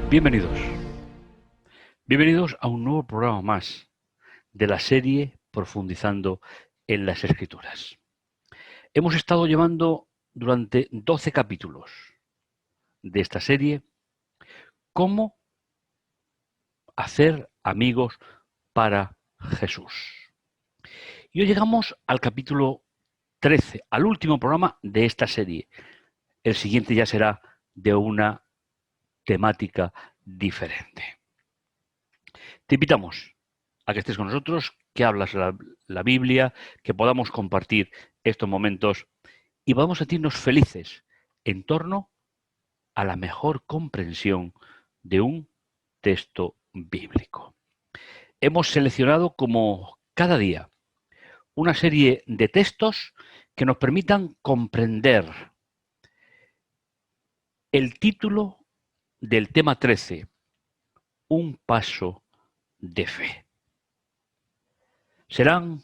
Bienvenidos. Bienvenidos a un nuevo programa más de la serie Profundizando en las Escrituras. Hemos estado llevando durante 12 capítulos de esta serie cómo hacer amigos para Jesús. Y hoy llegamos al capítulo 13, al último programa de esta serie. El siguiente ya será de una temática diferente. Te invitamos a que estés con nosotros, que hablas la Biblia, que podamos compartir estos momentos y podamos sentirnos felices en torno a la mejor comprensión de un texto bíblico. Hemos seleccionado, como cada día, una serie de textos que nos permitan comprender el título del tema 13, un paso de fe. Serán,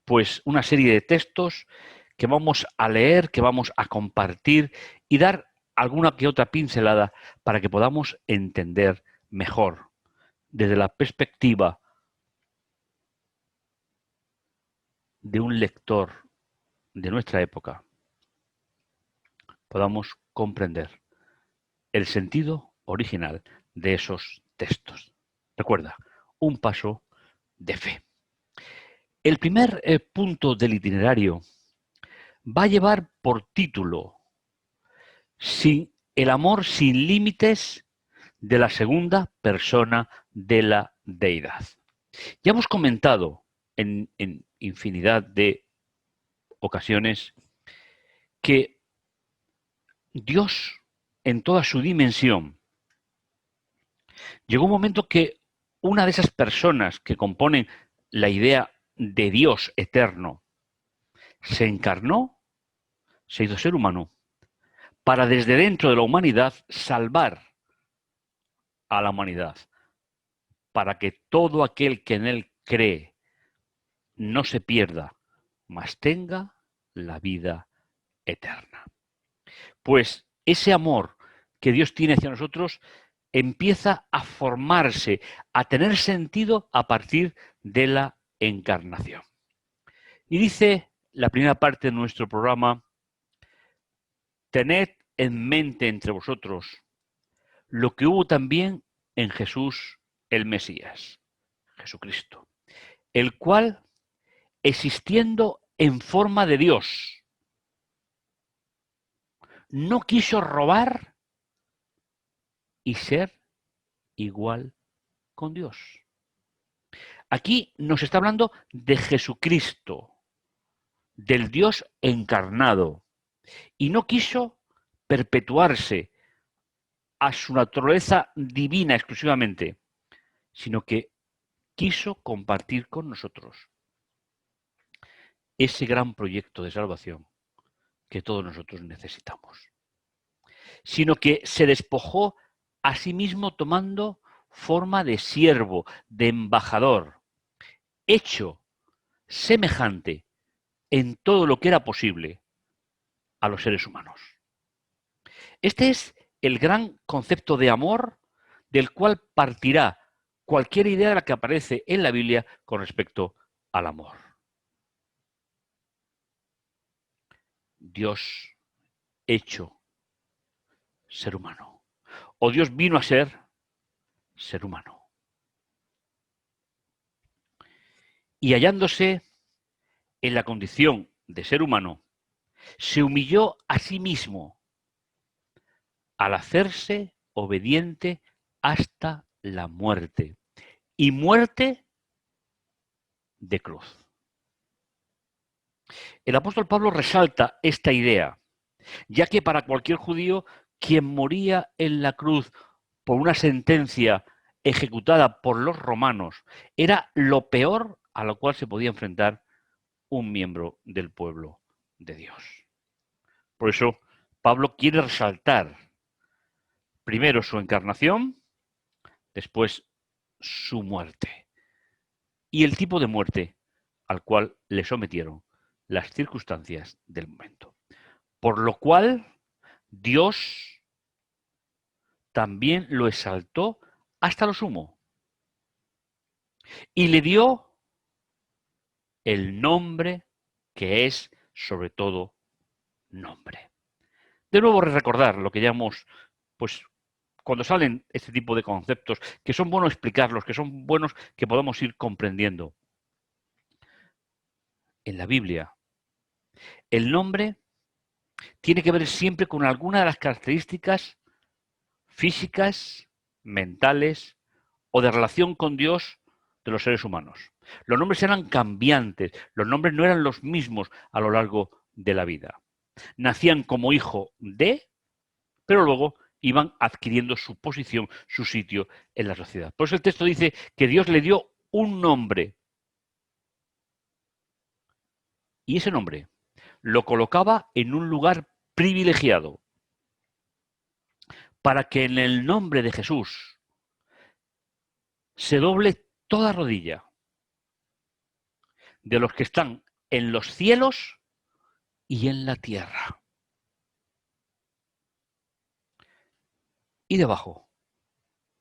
pues, una serie de textos que vamos a leer, que vamos a compartir y dar alguna que otra pincelada para que podamos entender mejor, desde la perspectiva de un lector de nuestra época, podamos comprender el sentido original de esos textos. Recuerda, un paso de fe. El primer punto del itinerario va a llevar por título el amor sin límites de la segunda persona de la deidad. Ya hemos comentado en infinidad de ocasiones que Dios, en toda su dimensión, llegó un momento que una de esas personas que componen la idea de Dios eterno se encarnó, se hizo ser humano, para desde dentro de la humanidad salvar a la humanidad, para que todo aquel que en él cree no se pierda, mas tenga la vida eterna. Pues ese amor que Dios tiene hacia nosotros empieza a formarse, a tener sentido a partir de la encarnación. Y dice la primera parte de nuestro programa: tened en mente entre vosotros lo que hubo también en Jesús el Mesías, Jesucristo, el cual, existiendo en forma de Dios, no quiso robar y ser igual con Dios. Aquí nos está hablando de Jesucristo, del Dios encarnado, y no quiso perpetuarse a su naturaleza divina exclusivamente, sino que quiso compartir con nosotros ese gran proyecto de salvación que todos nosotros necesitamos. Sino que se despojó a sí mismo tomando forma de siervo, de embajador, hecho semejante en todo lo que era posible a los seres humanos. Este es el gran concepto de amor del cual partirá cualquier idea de la que aparece en la Biblia con respecto al amor. Dios hecho ser humano. O Dios vino a ser ser humano. Y hallándose en la condición de ser humano, se humilló a sí mismo al hacerse obediente hasta la muerte. Y muerte de cruz. El apóstol Pablo resalta esta idea, ya que para cualquier judío, quien moría en la cruz por una sentencia ejecutada por los romanos era lo peor a lo cual se podía enfrentar un miembro del pueblo de Dios. Por eso Pablo quiere resaltar primero su encarnación, después su muerte y el tipo de muerte al cual le sometieron las circunstancias del momento. Por lo cual Dios también lo exaltó hasta lo sumo y le dio el nombre que es sobre todo nombre. De nuevo recordar lo que ya hemos, pues cuando salen este tipo de conceptos, que son buenos explicarlos, que son buenos que podamos ir comprendiendo. En la Biblia, el nombre tiene que ver siempre con alguna de las características físicas, mentales o de relación con Dios de los seres humanos. Los nombres eran cambiantes, los nombres no eran los mismos a lo largo de la vida. Nacían como hijo de, pero luego iban adquiriendo su posición, su sitio en la sociedad. Por eso el texto dice que Dios le dio un nombre y ese nombre lo colocaba en un lugar privilegiado para que en el nombre de Jesús se doble toda rodilla de los que están en los cielos y en la tierra y debajo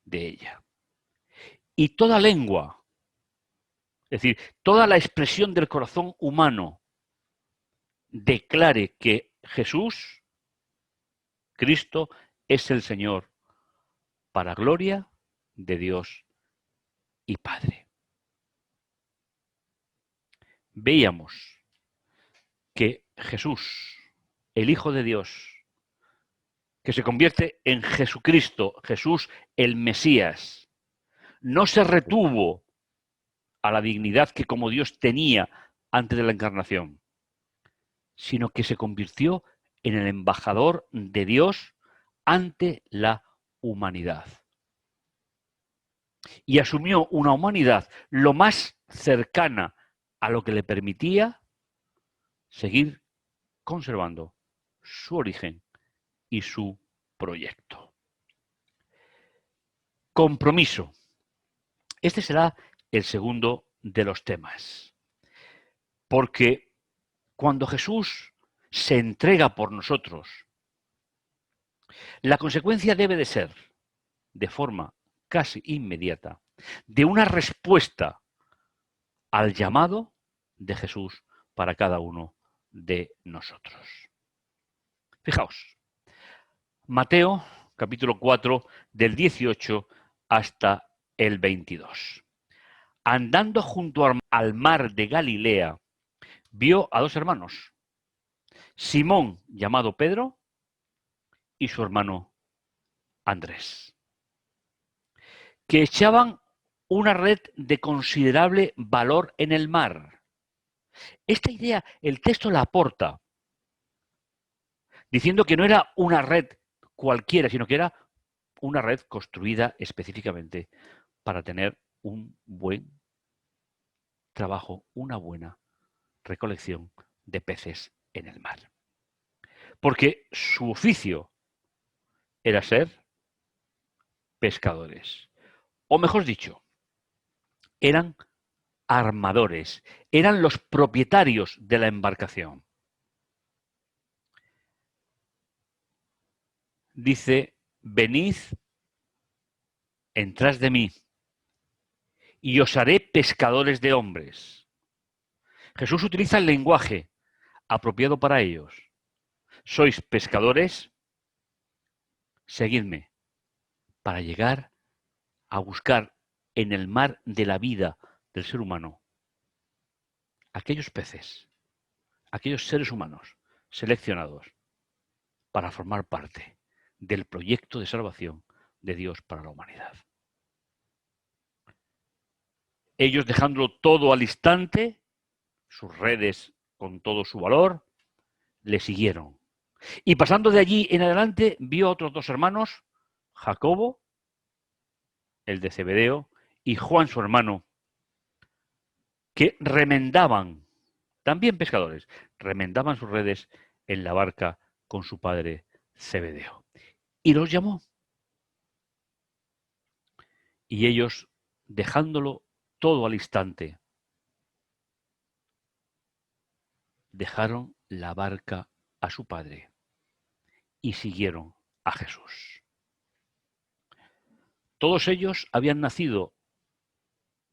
de ella. Y toda lengua, es decir, toda la expresión del corazón humano declare que Jesús, Cristo, es el Señor para gloria de Dios y Padre. Veíamos que Jesús, el Hijo de Dios, que se convierte en Jesucristo, Jesús el Mesías, no se retuvo a la dignidad que como Dios tenía antes de la encarnación, sino que se convirtió en el embajador de Dios ante la humanidad. Y asumió una humanidad lo más cercana a lo que le permitía seguir conservando su origen y su proyecto. Compromiso. Este será el segundo de los temas. Porque cuando Jesús se entrega por nosotros, la consecuencia debe de ser, de forma casi inmediata, de una respuesta al llamado de Jesús para cada uno de nosotros. Fijaos, Mateo capítulo 4 del 18 hasta el 22. Andando junto al mar de Galilea, vio a dos hermanos, Simón llamado Pedro y su hermano Andrés, que echaban una red de considerable valor en el mar. Esta idea el texto la aporta, diciendo que no era una red cualquiera, sino que era una red construida específicamente para tener un buen trabajo, una buena recolección de peces en el mar. Porque su oficio era ser pescadores. O mejor dicho, eran armadores, eran los propietarios de la embarcación. Dice, venid en tras de mí y os haré pescadores de hombres. Jesús utiliza el lenguaje apropiado para ellos. Sois pescadores, seguidme, para llegar a buscar en el mar de la vida del ser humano aquellos peces, aquellos seres humanos seleccionados para formar parte del proyecto de salvación de Dios para la humanidad. Ellos dejándolo todo al instante, sus redes con todo su valor, le siguieron. Y pasando de allí en adelante, vio a otros dos hermanos, Jacobo, el de Zebedeo, y Juan su hermano, que remendaban, también pescadores, remendaban sus redes en la barca con su padre Zebedeo. Y los llamó. Y ellos, dejándolo todo al instante, dejaron la barca a su padre y siguieron a Jesús. Todos ellos habían nacido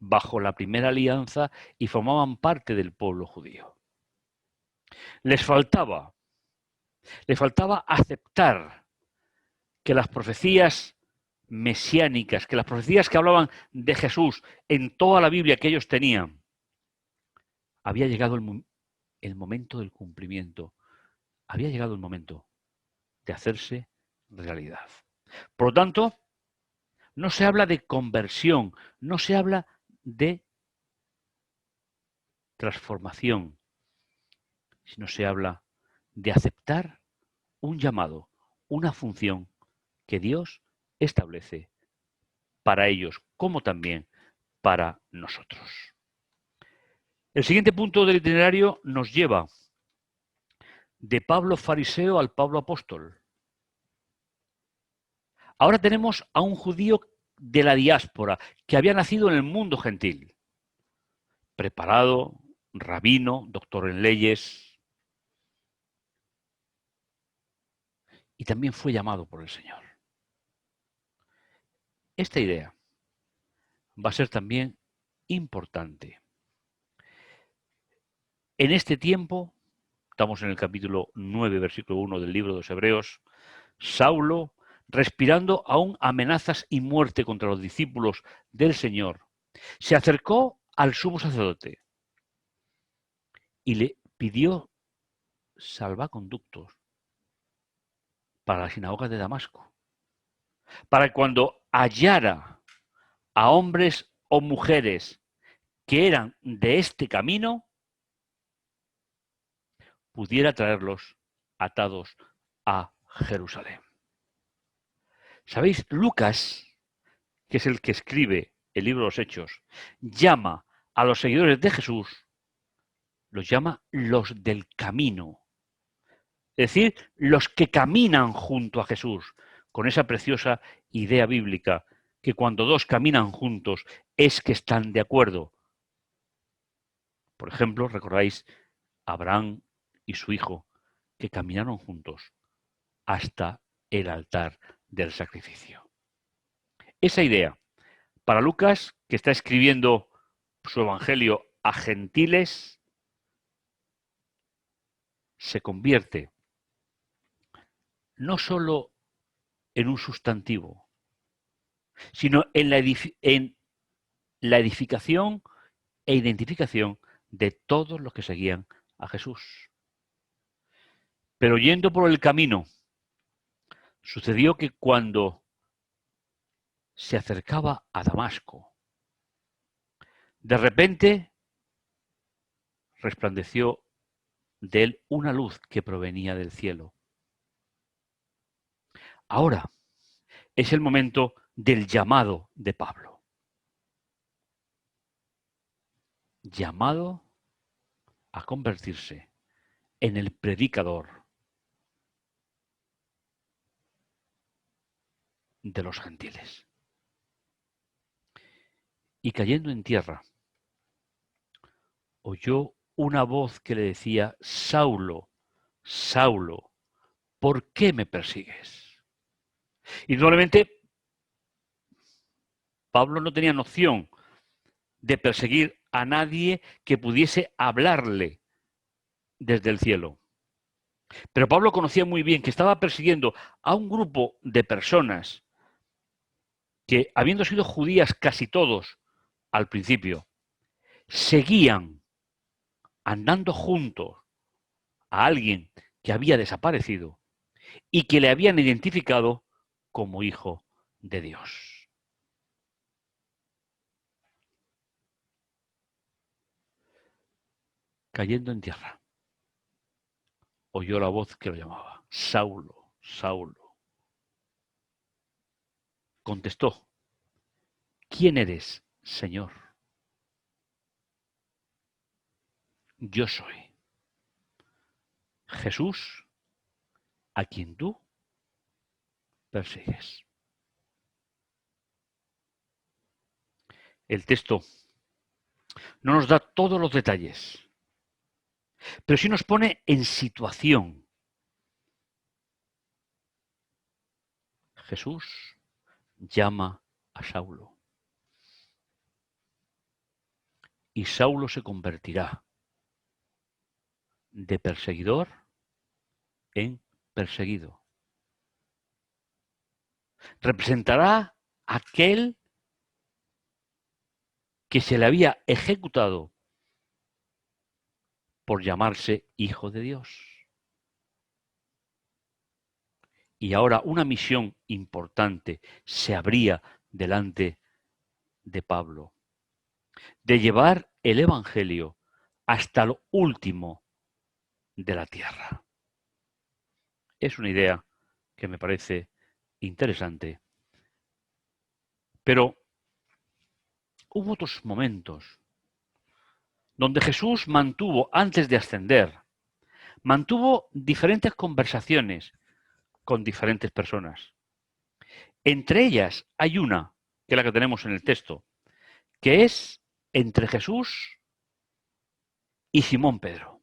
bajo la primera alianza y formaban parte del pueblo judío. Les faltaba aceptar que las profecías mesiánicas, que las profecías que hablaban de Jesús en toda la Biblia que ellos tenían, había llegado el momento del cumplimiento, había llegado el momento de hacerse realidad. Por lo tanto, no se habla de conversión, no se habla de transformación, sino se habla de aceptar un llamado, una función que Dios establece para ellos, como también para nosotros. El siguiente punto del itinerario nos lleva de Pablo fariseo al Pablo apóstol. Ahora tenemos a un judío de la diáspora que había nacido en el mundo gentil, preparado, rabino, doctor en leyes, y también fue llamado por el Señor. Esta idea va a ser también importante. En este tiempo, estamos en el capítulo 9, versículo 1 del libro de los Hebreos, Saulo, respirando aún amenazas y muerte contra los discípulos del Señor, se acercó al sumo sacerdote y le pidió salvaconductos para la sinagoga de Damasco, para que cuando hallara a hombres o mujeres que eran de este camino, pudiera traerlos atados a Jerusalén. ¿Sabéis? Lucas, que es el que escribe el libro de los Hechos, llama a los seguidores de Jesús, los llama los del camino. Es decir, los que caminan junto a Jesús, con esa preciosa idea bíblica que cuando dos caminan juntos es que están de acuerdo. Por ejemplo, recordáis Abraham y su hijo, que caminaron juntos hasta el altar del sacrificio. Esa idea, para Lucas, que está escribiendo su evangelio a gentiles, se convierte no solo en un sustantivo, sino en la edificación e identificación de todos los que seguían a Jesús. Pero yendo por el camino, sucedió que cuando se acercaba a Damasco, de repente resplandeció de él una luz que provenía del cielo. Ahora es el momento del llamado de Pablo. Llamado a convertirse en el predicador de los gentiles. Y cayendo en tierra, oyó una voz que le decía: Saulo, Saulo, ¿por qué me persigues? Indudablemente, Pablo no tenía noción de perseguir a nadie que pudiese hablarle desde el cielo. Pero Pablo conocía muy bien que estaba persiguiendo a un grupo de personas que, habiendo sido judías casi todos al principio, seguían andando juntos a alguien que había desaparecido y que le habían identificado como hijo de Dios. Cayendo en tierra, oyó la voz que lo llamaba: Saulo, Saulo. Contestó: ¿quién eres, Señor? Yo soy Jesús, a quien tú persigues. El texto no nos da todos los detalles, pero sí nos pone en situación. Jesús llama a Saulo. Y Saulo se convertirá de perseguidor en perseguido. Representará aquel que se le había ejecutado por llamarse Hijo de Dios. Y ahora una misión importante se abría delante de Pablo, de llevar el Evangelio hasta lo último de la tierra. Es una idea que me parece interesante, pero hubo otros momentos donde Jesús mantuvo, antes de ascender, mantuvo diferentes conversaciones con diferentes personas. Entre ellas hay una, que es la que tenemos en el texto, que es entre Jesús y Simón Pedro.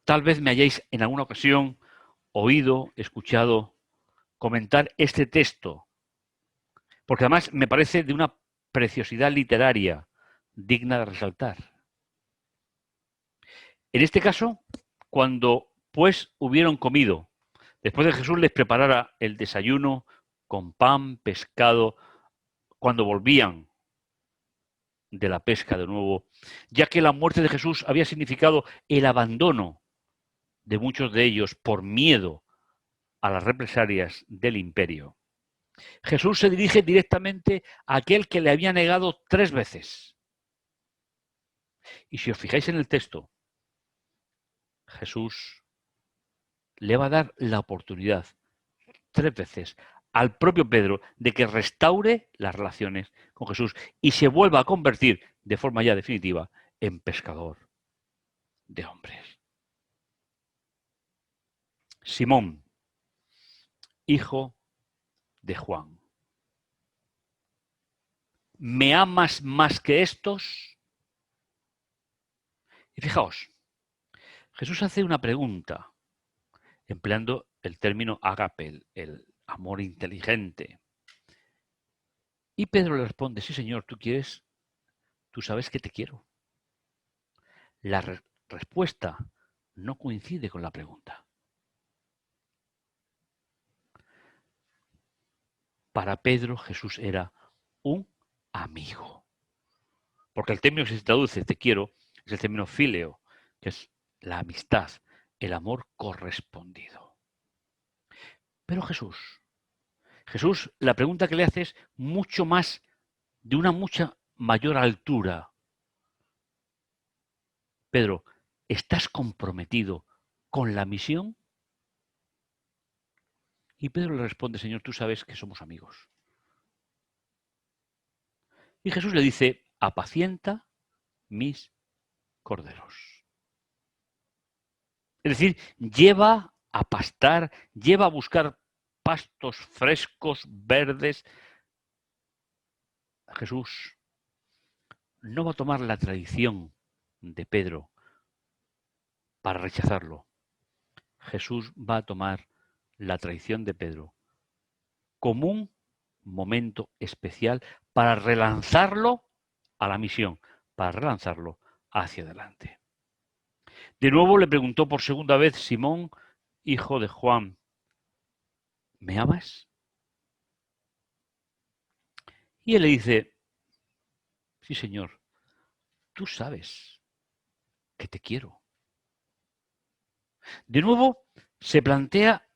Tal vez me hayáis en alguna ocasión oído, escuchado comentar este texto, porque además me parece de una preciosidad literaria digna de resaltar. En este caso, cuando pues hubieron comido, después de que Jesús les preparara el desayuno con pan, pescado, cuando volvían de la pesca de nuevo, ya que la muerte de Jesús había significado el abandono de muchos de ellos por miedo a las represalias del imperio. Jesús se dirige directamente a aquel que le había negado 3 veces. Y si os fijáis en el texto, Jesús le va a dar la oportunidad 3 veces al propio Pedro de que restaure las relaciones con Jesús y se vuelva a convertir de forma ya definitiva en pescador de hombres. Simón, hijo de Juan, ¿me amas más que estos? Y fijaos, Jesús hace una pregunta empleando el término ágape, el amor inteligente. Y Pedro le responde, sí Señor, tú quieres, tú sabes que te quiero. La respuesta no coincide con la pregunta. Para Pedro Jesús era un amigo. Porque el término que se traduce te quiero es el término fileo, que es la amistad, el amor correspondido. Pero Jesús, la pregunta que le hace es mucho más, de una mucha mayor altura. Pedro, ¿estás comprometido con la misión? Y Pedro le responde, Señor, tú sabes que somos amigos. Y Jesús le dice, apacienta mis corderos. Es decir, lleva a pastar, lleva a buscar pastos frescos, verdes. Jesús no va a tomar la tradición de Pedro para rechazarlo. Jesús va a tomar la traición de Pedro como un momento especial para relanzarlo a la misión, para relanzarlo hacia adelante. De nuevo le preguntó por segunda vez Simón, hijo de Juan, ¿me amas? Y él le dice, sí Señor, tú sabes que te quiero. De nuevo se plantea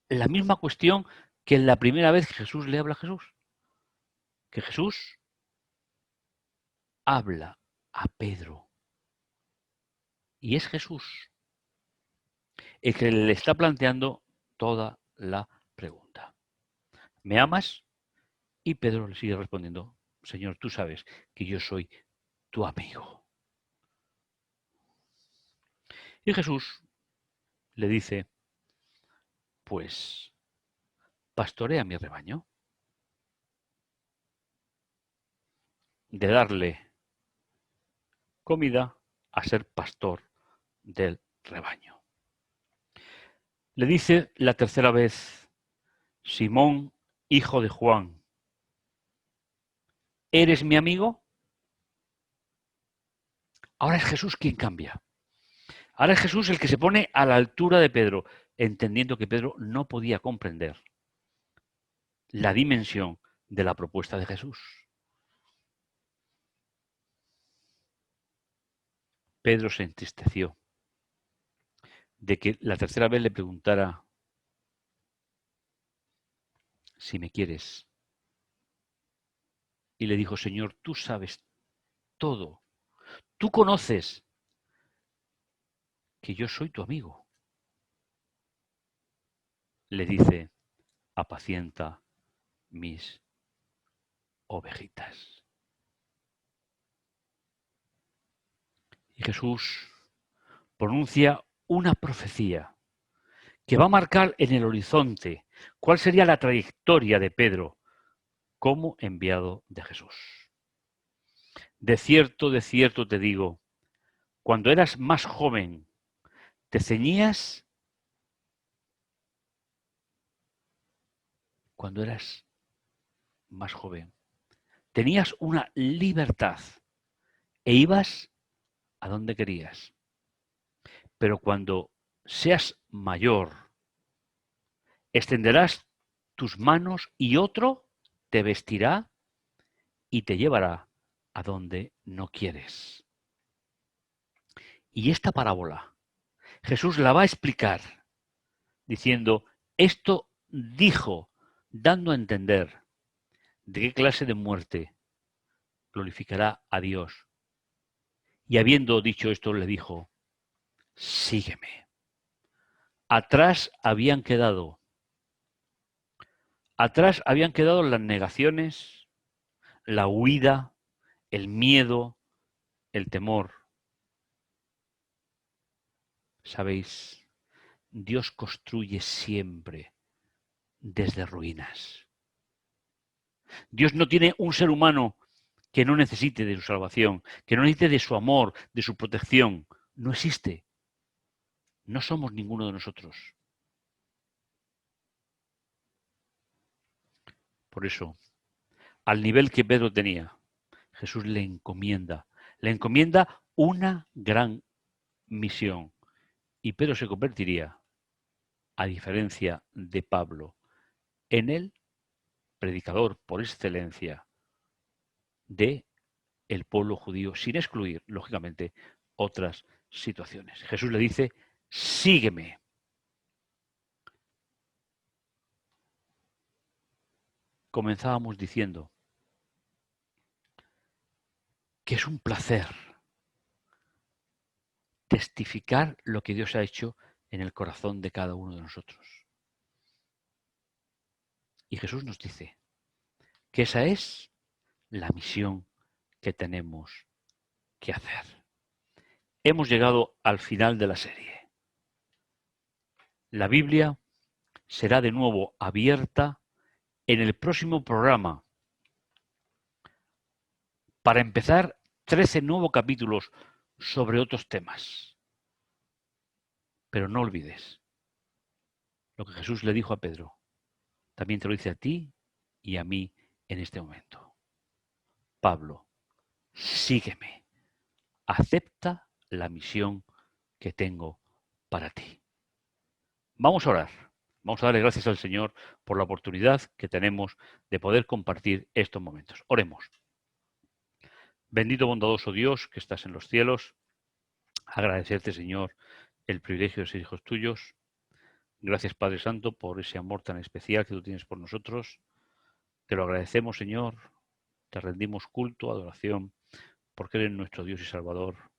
la misma cuestión que en la primera vez que Jesús le habla a Jesús. Que Jesús habla a Pedro. Y es Jesús el que le está planteando toda la pregunta. ¿Me amas? Y Pedro le sigue respondiendo, Señor, tú sabes que yo soy tu amigo. Y Jesús le dice, pues, pastorea mi rebaño. De darle comida a ser pastor del rebaño. Le dice la tercera vez: Simón, hijo de Juan, ¿eres mi amigo? Ahora es Jesús quien cambia. Ahora es Jesús el que se pone a la altura de Pedro, entendiendo que Pedro no podía comprender la dimensión de la propuesta de Jesús. Pedro se entristeció de que la tercera vez le preguntara: si me quieres. Y le dijo: Señor, tú sabes todo. Tú conoces que yo soy tu amigo. Le dice: apacienta mis ovejitas. Y Jesús pronuncia una profecía que va a marcar en el horizonte cuál sería la trayectoria de Pedro como enviado de Jesús. De cierto te digo, cuando eras más joven, te ceñías, cuando eras más joven, tenías una libertad e ibas a donde querías. Pero cuando seas mayor, extenderás tus manos y otro te vestirá y te llevará a donde no quieres. Y esta parábola Jesús la va a explicar diciendo: esto dijo, dando a entender de qué clase de muerte glorificará a Dios. Y habiendo dicho esto, le dijo: sígueme. Atrás habían quedado las negaciones, la huida, el miedo, el temor. Sabéis, Dios construye siempre desde ruinas. Dios no tiene un ser humano que no necesite de su salvación, que no necesite de su amor, de su protección. No existe. No somos ninguno de nosotros. Por eso, al nivel que Pedro tenía, Jesús le encomienda una gran misión. Y Pedro se convertiría, a diferencia de Pablo, en el predicador por excelencia de el pueblo judío, sin excluir, lógicamente, otras situaciones. Jesús le dice: sígueme. Comenzábamos diciendo que es un placer testificar lo que Dios ha hecho en el corazón de cada uno de nosotros. Y Jesús nos dice que esa es la misión que tenemos que hacer. Hemos llegado al final de la serie. La Biblia será de nuevo abierta en el próximo programa para empezar 13 nuevos capítulos sobre otros temas. Pero no olvides lo que Jesús le dijo a Pedro. También te lo dice a ti y a mí en este momento. Pablo, sígueme. Acepta la misión que tengo para ti. Vamos a orar. Vamos a darle gracias al Señor por la oportunidad que tenemos de poder compartir estos momentos. Oremos. Bendito bondadoso Dios que estás en los cielos, agradecerte, Señor, el privilegio de ser hijos tuyos. Gracias, Padre Santo, por ese amor tan especial que tú tienes por nosotros. Te lo agradecemos, Señor. Te rendimos culto, adoración, porque eres nuestro Dios y Salvador.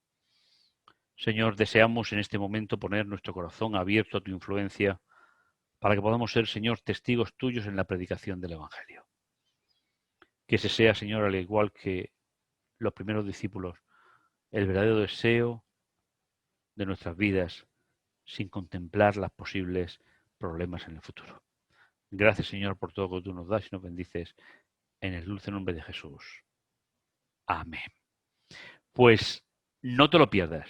Señor, deseamos en este momento poner nuestro corazón abierto a tu influencia para que podamos ser, Señor, testigos tuyos en la predicación del Evangelio. Que ese sea, Señor, al igual que los primeros discípulos, el verdadero deseo de nuestras vidas sin contemplar los posibles problemas en el futuro. Gracias, Señor, por todo lo que tú nos das y nos bendices en el dulce nombre de Jesús. Amén. Pues no te lo pierdas.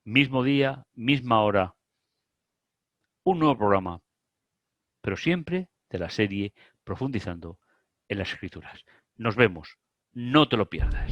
Mismo día, misma hora, un nuevo programa, pero siempre de la serie Profundizando en las Escrituras. Nos vemos, no te lo pierdas.